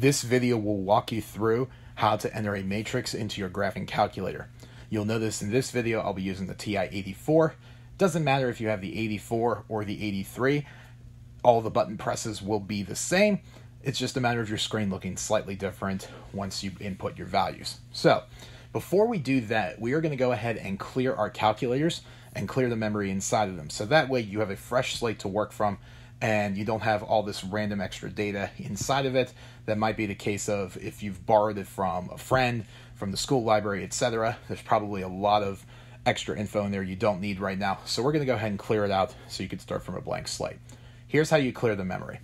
This video will walk you through how to enter a matrix into your graphing calculator. You'll notice in this video I'll be using the TI-84. Doesn't matter if you have the 84 or the 83, all the button presses will be the same. It's just a matter of your screen looking slightly different once you input your values. So before we do that, we are going to go ahead and clear our calculators and clear the memory inside of them. So that way you have a fresh slate to work from and you don't have all this random extra data inside of it. That might be the case of if you've borrowed it from a friend, from the school library, etc. There's probably a lot of extra info in there you don't need right now. So we're going to go ahead and clear it out so you can start from a blank slate. Here's how you clear the memory.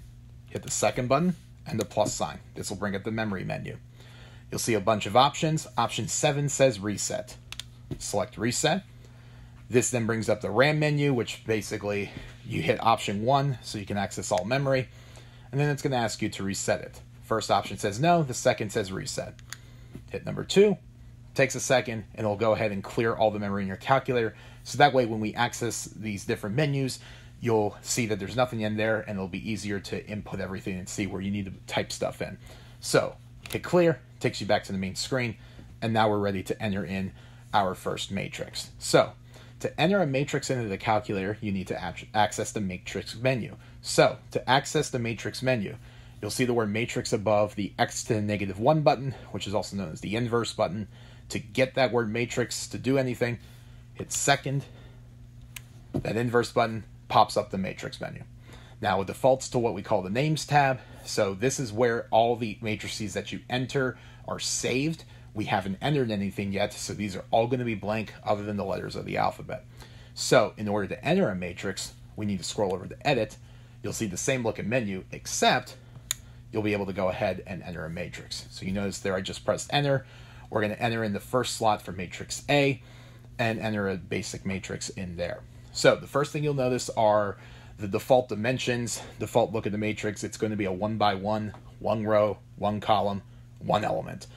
Hit the second button and the plus sign. This will bring up the memory menu. You'll see a bunch of options. Option 7 says reset. Select reset. This then brings up the RAM menu, which basically you hit option 1 so you can access all memory. And then it's going to ask you to reset it. First option says no, the second says reset. Hit number 2. Takes a second and it'll go ahead and clear all the memory in your calculator. So that way when we access these different menus, you'll see that there's nothing in there and it'll be easier to input everything and see where you need to type stuff in. So hit clear, takes you back to the main screen, and now we're ready to enter in our first matrix. So to enter a matrix into the calculator, you need to access the matrix menu. So to access the matrix menu, you'll see the word matrix above the X to the -1 button, which is also known as the inverse button. To get that word matrix to do anything, hit second. That inverse button pops up the matrix menu. Now it defaults to what we call the names tab. So this is where all the matrices that you enter are saved. We haven't entered anything yet, so these are all going to be blank other than the letters of the alphabet. So in order to enter a matrix, we need to scroll over to edit. You'll see the same looking menu, except you'll be able to go ahead and enter a matrix. So you notice there I just pressed enter. We're going to enter in the first slot for matrix A and enter a basic matrix in there. So the first thing you'll notice are the default dimensions, default look at the matrix. It's going to be a 1x1, 1 row, 1 column, 1 element.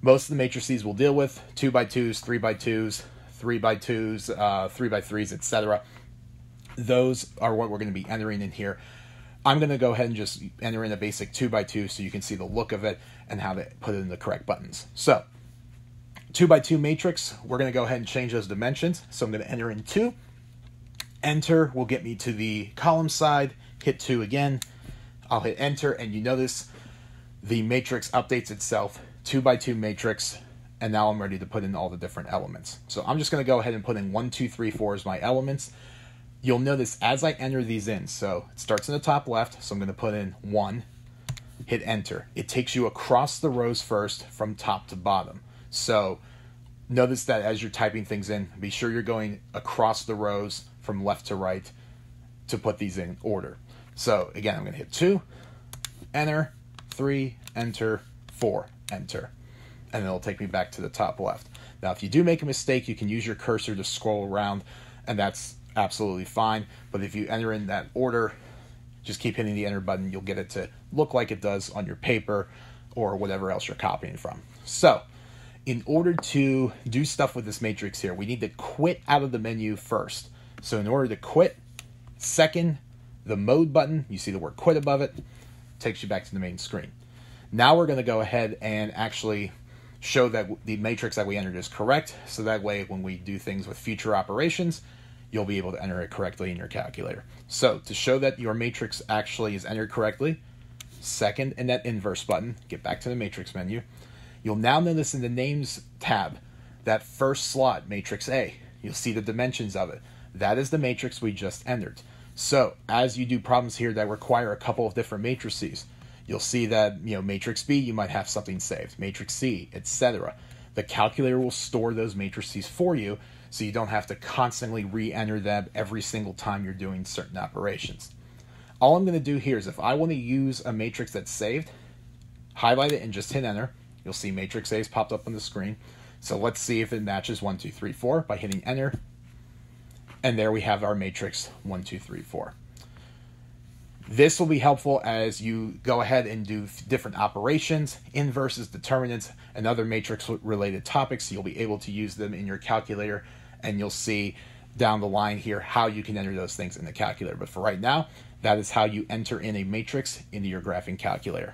Most of the matrices will deal with 2x2s, 3x2s, 3x2s, 3x3s, etc. Those are what we're going to be entering in here. I'm going to go ahead and just enter in a basic 2x2 so you can see the look of it and how to put it in the correct buttons. So 2x2 matrix, we're going to go ahead and change those dimensions. So I'm going to enter in 2. Enter will get me to the column side. Hit 2 again. I'll hit enter and you notice the matrix updates itself. 2x2 matrix, and now I'm ready to put in all the different elements. So I'm just going to go ahead and put in 1, 2, 3, 4 as my elements. You'll notice as I enter these in, so it starts in the top left, so I'm going to put in 1, hit enter. It takes you across the rows first from top to bottom. So notice that as you're typing things in, be sure you're going across the rows from left to right to put these in order. So again, I'm going to hit 2, enter, 3, enter, 4, enter, and it'll take me back to the top left. Now, if you do make a mistake, you can use your cursor to scroll around, and that's absolutely fine. But if you enter in that order, just keep hitting the enter button. You'll get it to look like it does on your paper or whatever else you're copying from. So in order to do stuff with this matrix here, we need to quit out of the menu first. So in order to quit, second, the mode button, you see the word quit above it, takes you back to the main screen. Now we're going to go ahead and actually show that the matrix that we entered is correct. So that way when we do things with future operations, you'll be able to enter it correctly in your calculator. So to show that your matrix actually is entered correctly, second and that inverse button, get back to the matrix menu. You'll now notice in the names tab, that first slot, matrix A, you'll see the dimensions of it. That is the matrix we just entered. So as you do problems here that require a couple of different matrices, you'll see that, matrix B, you might have something saved, matrix C, etc. The calculator will store those matrices for you so you don't have to constantly re-enter them every single time you're doing certain operations. All I'm going to do here is if I want to use a matrix that's saved, highlight it and just hit enter. You'll see matrix A's popped up on the screen. So let's see if it matches 1, 2, 3, 4 by hitting enter. And there we have our matrix 1, 2, 3, 4. This will be helpful as you go ahead and do different operations, inverses, determinants, and other matrix-related topics. You'll be able to use them in your calculator, and you'll see down the line here how you can enter those things in the calculator. But for right now, that is how you enter in a matrix into your graphing calculator.